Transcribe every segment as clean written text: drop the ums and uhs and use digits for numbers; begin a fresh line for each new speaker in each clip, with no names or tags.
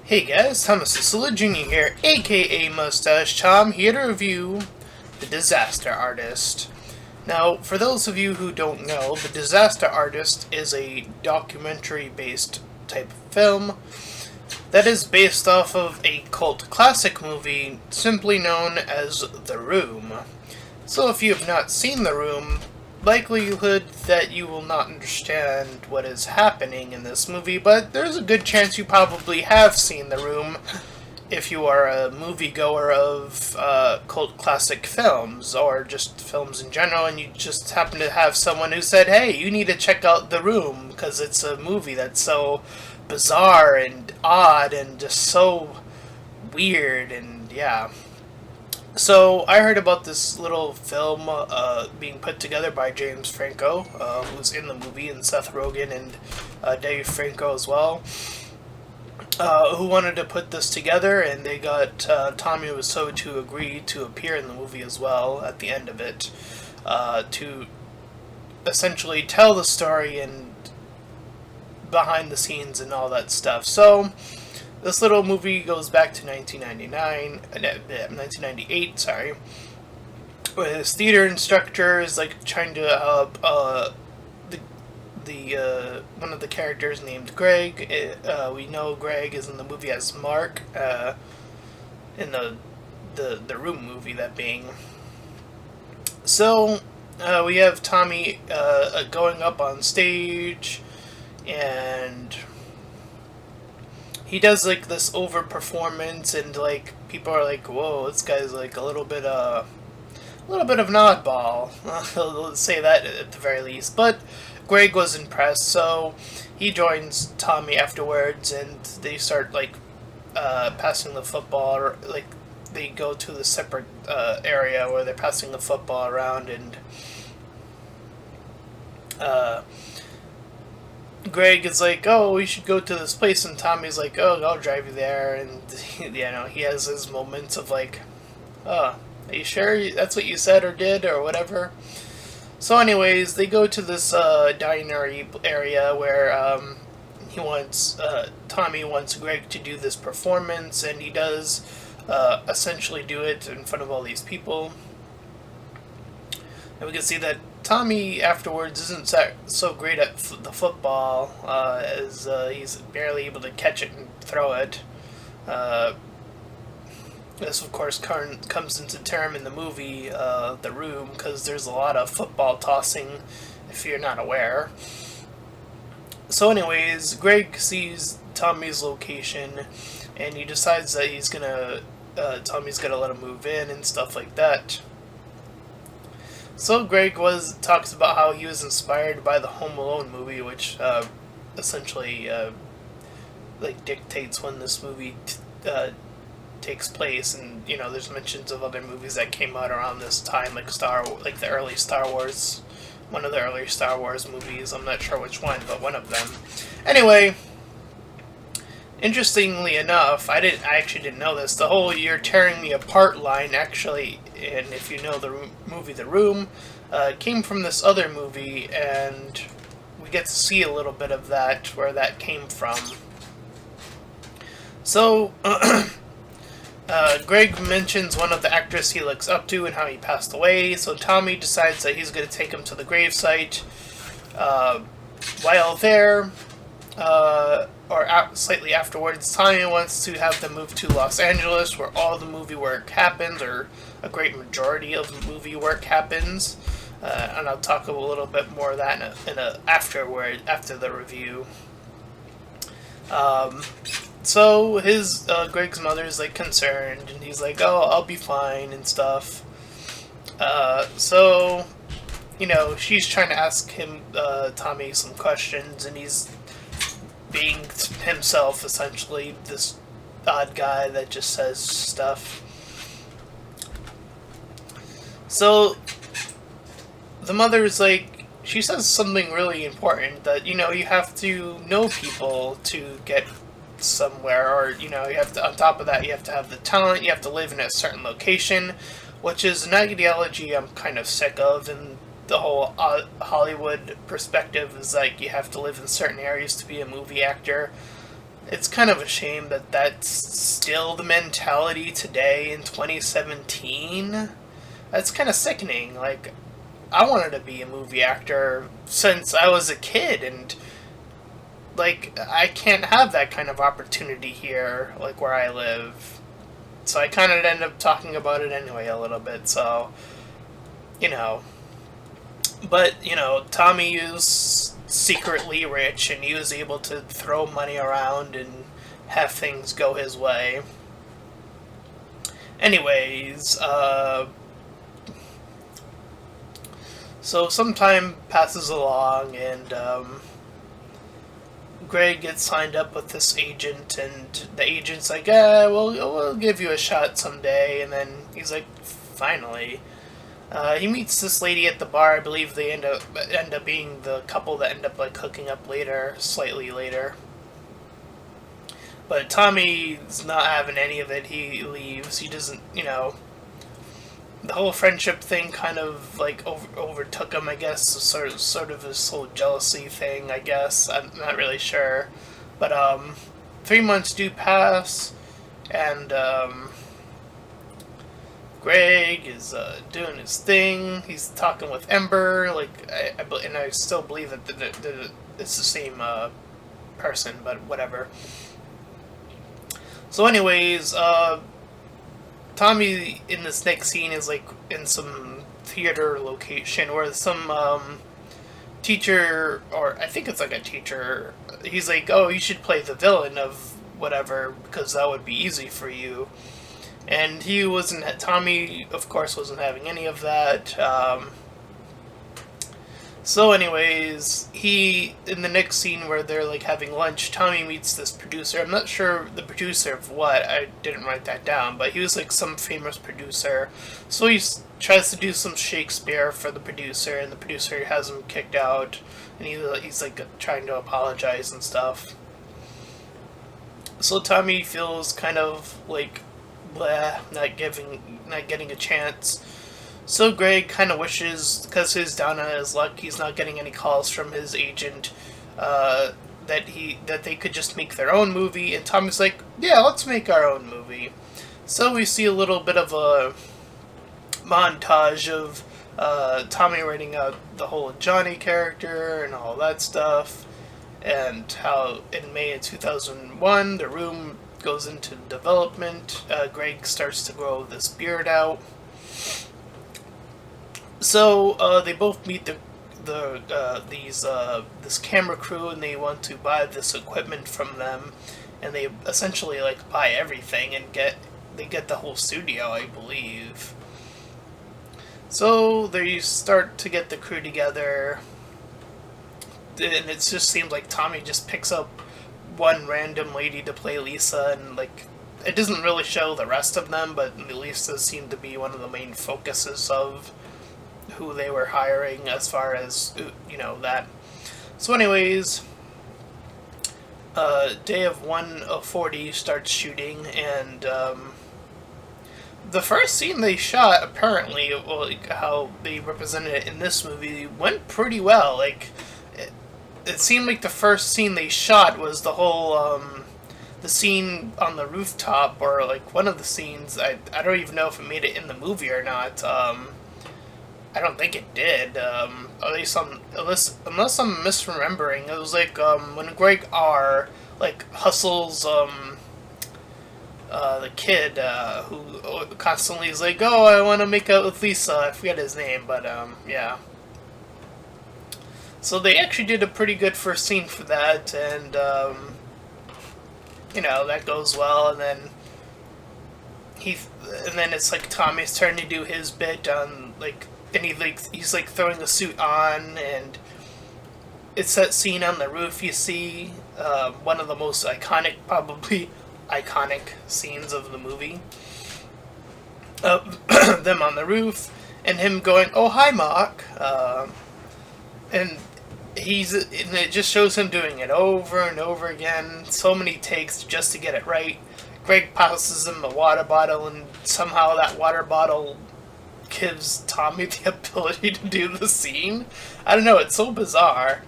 Hey guys, Thomas the Jr. here, aka Mustached Tom, here to review The Disaster Artist. Now, for those of you who don't know, The Disaster Artist is a documentary-based type of film that is based off of a cult classic movie simply known as The Room. So if you have not seen The Room, likelihood that you will not understand what is happening in this movie, but there's a good chance you probably have seen The Room if you are a moviegoer of cult classic films, or just films in general, and you just happen to have someone who said, hey, you need to check out The Room, because it's a movie that's so bizarre and odd and just so weird, and yeah. So, I heard about this little film being put together by James Franco, who's in the movie, and Seth Rogen and Dave Franco as well, who wanted to put this together, and they got Tommy Wiseau to agree to appear in the movie as well at the end of it, to essentially tell the story and behind the scenes and all that stuff. So, this little movie goes back to 1998, sorry, where his theater instructor is like trying to help the one of the characters named Greg. We know Greg is in the movie as Mark, in the Room movie, that being. So we have Tommy going up on stage, and he does like this over performance, and like people are like, "Whoa, this guy's like a little bit of an oddball." Let's say that at the very least. But Greg was impressed, so he joins Tommy afterwards, and they start like passing the football, or like they go to the separate area where they're passing the football around, and Greg is like, oh, we should go to this place, and Tommy's like, oh, I'll drive you there, and, he has his moments of like, oh, are you sure that's what you said or did, or whatever? So anyways, they go to this diner area where Tommy wants Greg to do this performance, and he does essentially do it in front of all these people. And we can see that Tommy afterwards isn't so great at the football, as he's barely able to catch it and throw it. This, of course, comes into term in the movie The Room, because there's a lot of football tossing, if you're not aware. So anyways, Greg sees Tommy's location, and he decides that Tommy's gonna let him move in and stuff like that. So Greg talks about how he was inspired by the Home Alone movie, which essentially dictates when this movie takes place, and there's mentions of other movies that came out around this time, like the early Star Wars, one of the early Star Wars movies. I'm not sure which one, but one of them. Anyway, interestingly enough, I actually didn't know this. The whole "You're Tearing Me Apart" line actually, and if you know the movie The Room, came from this other movie, and we get to see a little bit of that, where that came from. So, Greg mentions one of the actors he looks up to and how he passed away, so Tommy decides that he's going to take him to the gravesite. While there, slightly afterwards, Tommy wants to have them move to Los Angeles, where all the movie work happens, or a great majority of the movie work happens. And I'll talk a little bit more of that after the review. So Greg's mother is like concerned, and he's like, oh, I'll be fine and stuff. So she's trying to ask Tommy some questions, and he's being himself, essentially, this odd guy that just says stuff. So the mother's like, she says something really important, that you have to know people to get somewhere, or you have to, on top of that, you have to have the talent, you have to live in a certain location, which is an ideology I'm kind of sick of, and the whole Hollywood perspective is like you have to live in certain areas to be a movie actor. it's kind of a shame that that's still the mentality today in 2017. That's kind of sickening. Like, I wanted to be a movie actor since I was a kid, and like I can't have that kind of opportunity here, like where I live. So I kind of end up talking about it anyway a little bit. So, you know, but Tommy is secretly rich, and he was able to throw money around and have things go his way. Anyways, so some time passes along, and Greg gets signed up with this agent, and the agent's like, we'll give you a shot someday, and then he's like, finally. He meets this lady at the bar. I believe they end up being the couple that end up like hooking up later, slightly later. But Tommy's not having any of it. He leaves. He doesn't, the whole friendship thing kind of like overtook him, I guess. Sort of this whole jealousy thing, I guess. I'm not really sure. But 3 months do pass, and Greg is doing his thing. He's talking with Ember, like, and I still believe that it's the same person, but whatever. So, anyways, Tommy in this next scene is like in some theater location where some teacher, or I think it's like a teacher, he's like, oh, you should play the villain of whatever because that would be easy for you. And Tommy, of course, wasn't having any of that. So anyways, in the next scene where they're like having lunch, Tommy meets this producer. I'm not sure the producer of what, I didn't write that down, but he was like some famous producer. So he tries to do some Shakespeare for the producer, and the producer has him kicked out, and he's like trying to apologize and stuff. So Tommy feels kind of like blah, not getting a chance. So Greg kind of wishes, because he's down on his luck, he's not getting any calls from his agent, that they could just make their own movie. And Tommy's like, yeah, let's make our own movie. So we see a little bit of a montage of Tommy writing out the whole Johnny character and all that stuff, and how in May of 2001 the room goes into development. Greg starts to grow this beard out. So they both meet this camera crew, and they want to buy this equipment from them, and they essentially like buy everything and get the whole studio, I believe. So they start to get the crew together, and it just seems like Tommy just picks up one random lady to play Lisa, and like it doesn't really show the rest of them, but Lisa seemed to be one of the main focuses of who they were hiring as far as, that. So anyways, day of 1 of 40 starts shooting, and the first scene they shot, apparently, how they represented it in this movie, went pretty well. Like, it seemed like the first scene they shot was the whole, the scene on the rooftop, or like one of the scenes. I don't even know if it made it in the movie or not. I don't think it did. At least unless I'm misremembering, it was like when Greg R. like hustles the kid who constantly is like, oh, I want to make out with Lisa. I forget his name, but yeah. So they actually did a pretty good first scene for that, and that goes well, and then it's like Tommy's turn to do his bit on like. And he's like throwing a suit on, and it's that scene on the roof you see, one of the most probably iconic scenes of the movie. Them on the roof, and him going, "Oh, hi, Mark," and it just shows him doing it over and over again, so many takes just to get it right. Greg passes him a water bottle, and somehow that water bottle gives Tommy the ability to do the scene. I don't know, it's so bizarre.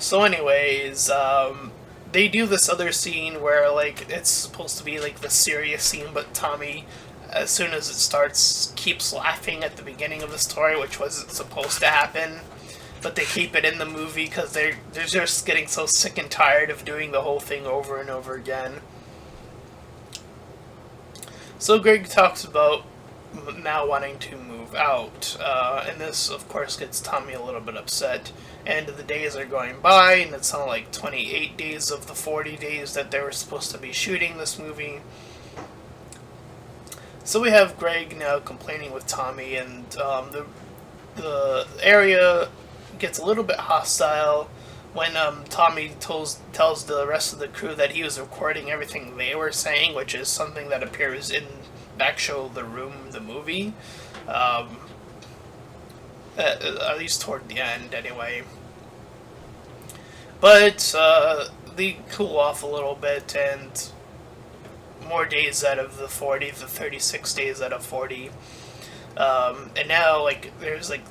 So anyways, they do this other scene where, like, it's supposed to be, like, the serious scene, but Tommy, as soon as it starts, keeps laughing at the beginning of the story, which wasn't supposed to happen. But they keep it in the movie because they're just getting so sick and tired of doing the whole thing over and over again. So Greg talks about now wanting to move out, and this, of course, gets Tommy a little bit upset. And the days are going by, and it's not like 28 days of the 40 days that they were supposed to be shooting this movie. So we have Greg now complaining with Tommy, and the area gets a little bit hostile when Tommy tells the rest of the crew that he was recording everything they were saying, which is something that appears in Backshow The Room, the movie. At least toward the end, anyway. But they cool off a little bit, and more days out of the 40, the 36 days out of 40. And now, like, there's, like,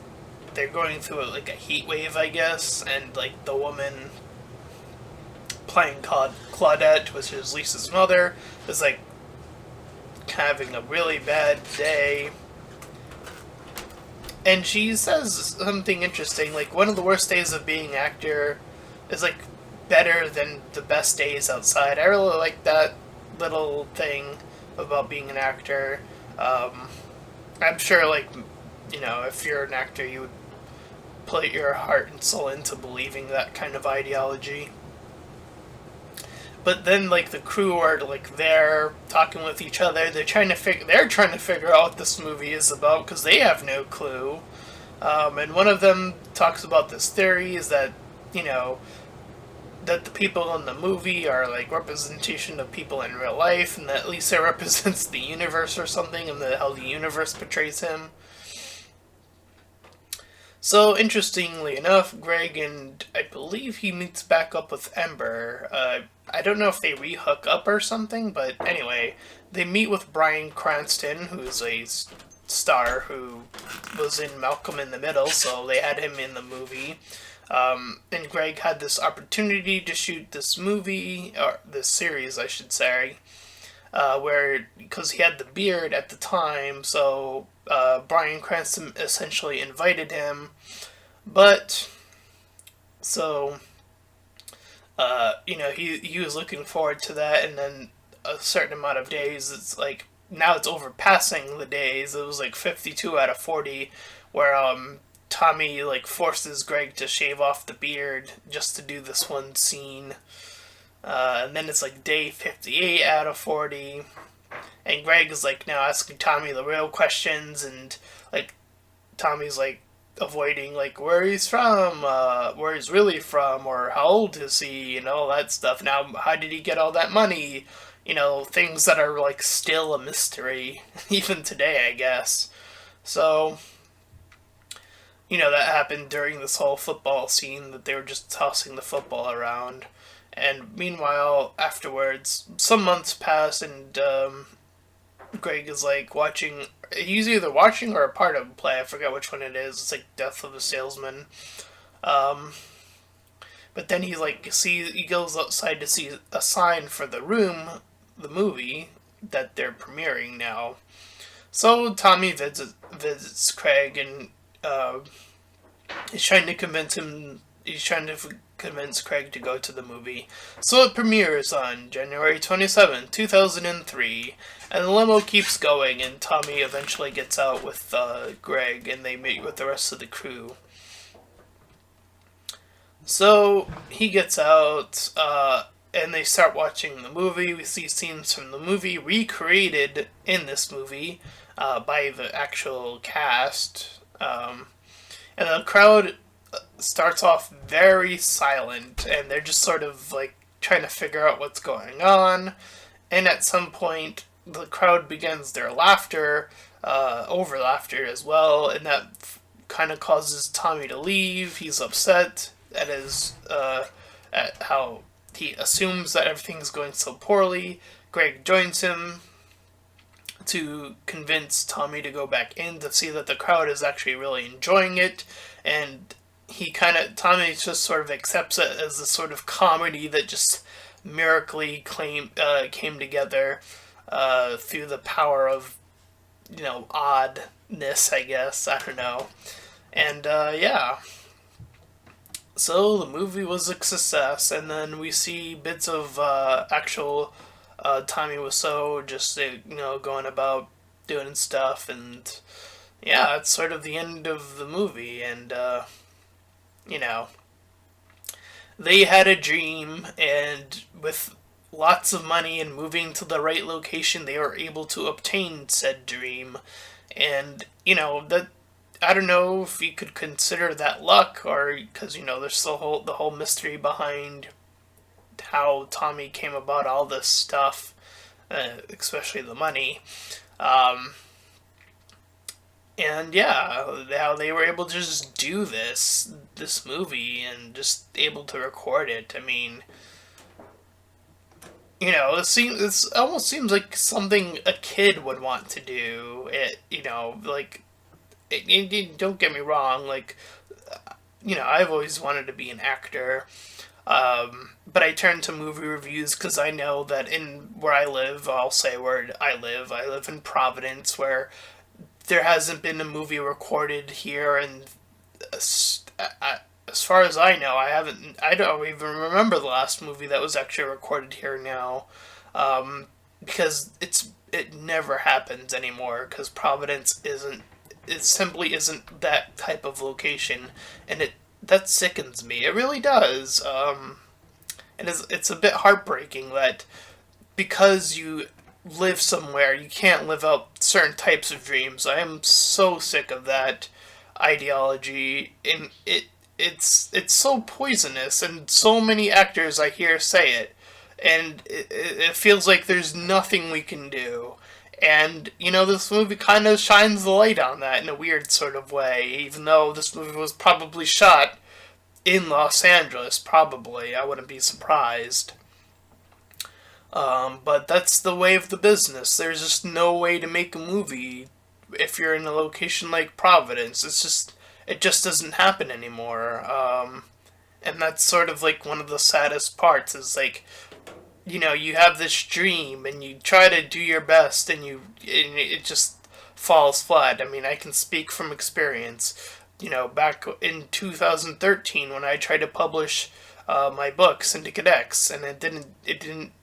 they're going through, like, a heat wave, I guess, and, like, the woman playing Claudette, which is Lisa's mother, is, like, having a really bad day. And she says something interesting, like, one of the worst days of being an actor is, like, better than the best days outside. I really like that little thing about being an actor. I'm sure, like, you know, if you're an actor, you would put your heart and soul into believing that kind of ideology. But then, like, the crew are, like, there talking with each other. They're trying to figure out what this movie is about because they have no clue. And one of them talks about this theory is that, you know, that the people in the movie are, like, representation of people in real life, and that Lisa represents the universe or something, and how the universe portrays him. So, interestingly enough, Greg and I believe he meets back up with Ember. I don't know if they re-hook up or something, but anyway, they meet with Bryan Cranston, who's a star who was in Malcolm in the Middle, so they had him in the movie. And Greg had this opportunity to shoot this movie, or this series, I should say, where, because he had the beard at the time, so Bryan Cranston essentially invited him, but, so, you know, he was looking forward to that, and then a certain amount of days, it's like, now it's overpassing the days. It was like 52 out of 40, where Tommy, like, forces Greg to shave off the beard just to do this one scene. And then it's like day 58 out of 40. And Greg is, like, now asking Tommy the real questions, and, like, Tommy's, like, avoiding, like, where he's from, where he's really from, or how old is he, and all that stuff. Now, how did he get all that money? You know, things that are, like, still a mystery, even today, I guess. So, you know, that happened during this whole football scene, that they were just tossing the football around. And meanwhile, afterwards, some months pass, and Greg is, like, watching. He's either watching or a part of a play. I forget which one it is. It's like Death of a Salesman. But then he goes outside to see a sign for The Room, the movie that they're premiering now. So Tommy visits Craig, and he's trying to convince Craig to go to the movie. So it premieres on January 27, 2003, and the limo keeps going, and Tommy eventually gets out with Greg, and they meet with the rest of the crew. So he gets out, and they start watching the movie. We see scenes from the movie recreated in this movie by the actual cast. And the crowd starts off very silent, and they're just sort of, like, trying to figure out what's going on. And at some point, the crowd begins their laughter, over laughter as well, and that kind of causes Tommy to leave. He's upset at at how he assumes that everything's going so poorly. Greg joins him to convince Tommy to go back in to see that the crowd is actually really enjoying it, and Tommy just sort of accepts it as a sort of comedy that just miraculously came together through the power of, oddness, I guess. I don't know. And yeah, so the movie was a success, and then we see bits of actual Tommy Wiseau just going about doing stuff, and yeah, it's sort of the end of the movie, and you know they had a dream, and with lots of money and moving to the right location, they were able to obtain said dream, and that I don't know if you could consider that luck, or because there's the whole mystery behind how Tommy came about all this stuff, especially the money. Um, and yeah, how they were able to just do this movie and just able to record it. I mean, it almost seems like something a kid would want to do. Like don't get me wrong, like I've always wanted to be an actor. But I turn to movie reviews because I know that in where I live, I'll say where I live. I live in Providence, where there hasn't been a movie recorded here, and as far as I know, I haven't. I don't even remember the last movie that was actually recorded here now, because it never happens anymore. Because Providence isn't. It simply isn't that type of location, and that sickens me. It really does. And it's a bit heartbreaking that because you live somewhere, you can't live out certain types of dreams. I am so sick of that ideology, and it's so poisonous, and so many actors I hear say it, and it feels like there's nothing we can do. And, this movie kind of shines the light on that in a weird sort of way, even though this movie was probably shot in Los Angeles, probably. I wouldn't be surprised. But that's the way of the business. There's just no way to make a movie if you're in a location like Providence. It just doesn't happen anymore. And that's sort of like one of the saddest parts is like, you have this dream and you try to do your best and it just falls flat. I mean, I can speak from experience. Back in 2013 when I tried to publish my book Syndicate X, and it didn't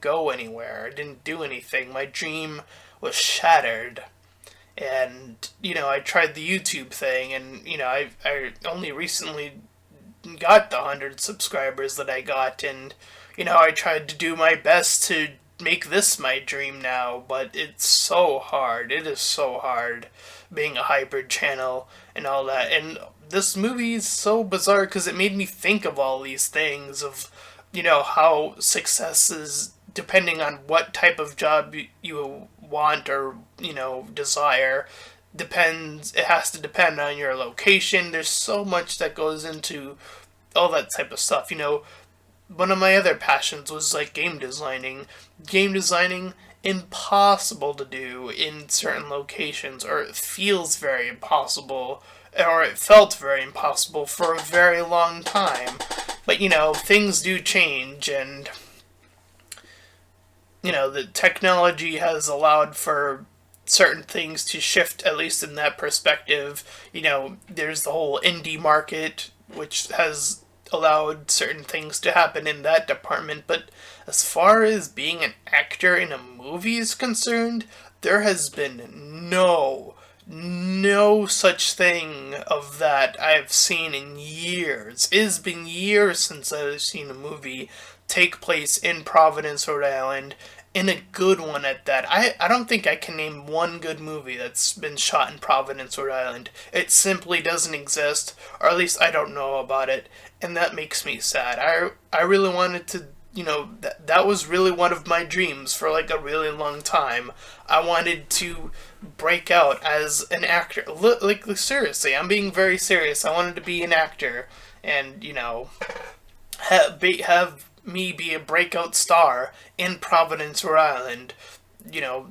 go anywhere. It didn't do anything. My dream was shattered. And, I tried the YouTube thing, and, I only recently got the 100 subscribers that I got, and, I tried to do my best to make this my dream now, but it's so hard. It is so hard being a hybrid channel and all that. And this movie is so bizarre because it made me think of all these things of, how success is depending on what type of job you want or, desire. It has to depend on your location. There's so much that goes into all that type of stuff. One of my other passions was like game designing. Game designing, impossible to do in certain locations, or it feels very impossible, or it felt very impossible for a very long time. But things do change, and the technology has allowed for certain things to shift, at least in that perspective. There's the whole indie market, which has allowed certain things to happen in that department, but as far as being an actor in a movie is concerned, there has been no such thing of that I've seen in years. It has been years since I've seen a movie take place in Providence, Rhode Island, and a good one at that. I don't think I can name one good movie that's been shot in Providence, Rhode Island. It simply doesn't exist, or at least I don't know about it, and that makes me sad. I really wanted to, that was really one of my dreams for like a really long time. I wanted to break out as an actor. Like, seriously, I'm being very serious. I wanted to be an actor and, have me be a breakout star in Providence, Rhode Island.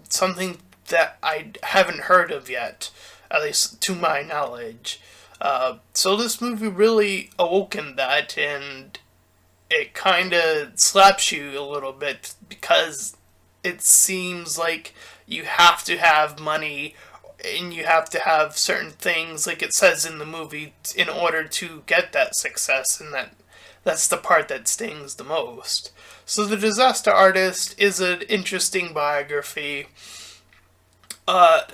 Something that I haven't heard of yet, at least to my knowledge. So this movie really awoken that, and it kind of slaps you a little bit because it seems like you have to have money and you have to have certain things, like it says in the movie, in order to get that success, and that's the part that stings the most. So The Disaster Artist is an interesting biography.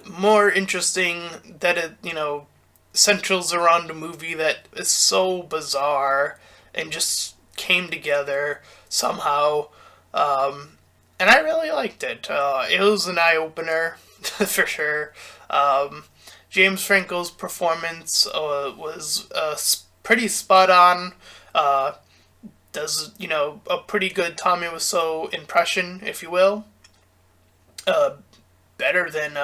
More interesting that it, centers around a movie that is so bizarre and just came together somehow. And I really liked it. It was an eye opener for sure. James Franco's performance was pretty spot on. Uh, does a pretty good Tommy Wiseau impression, if you will. Uh, Better than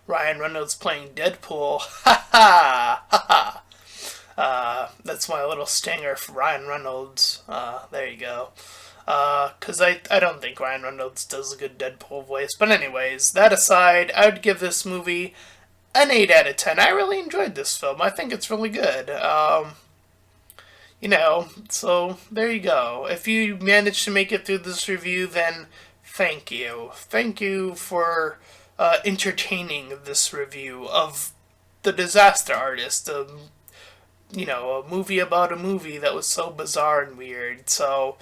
Ryan Reynolds playing Deadpool. Ha ha ha ha. That's my little stinger for Ryan Reynolds. There you go. Because I don't think Ryan Reynolds does a good Deadpool voice. But anyways, that aside, I would give this movie an 8 out of 10. I really enjoyed this film. I think it's really good. So there you go. If you managed to make it through this review, then thank you. Thank you for entertaining this review of The Disaster Artist. A movie about a movie that was so bizarre and weird. So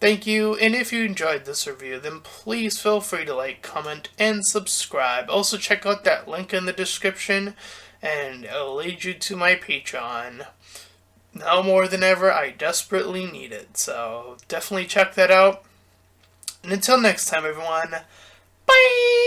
thank you, and if you enjoyed this review, then please feel free to like, comment, and subscribe. Also, check out that link in the description, and it'll lead you to my Patreon. Now more than ever, I desperately need it, so definitely check that out. And until next time, everyone, bye!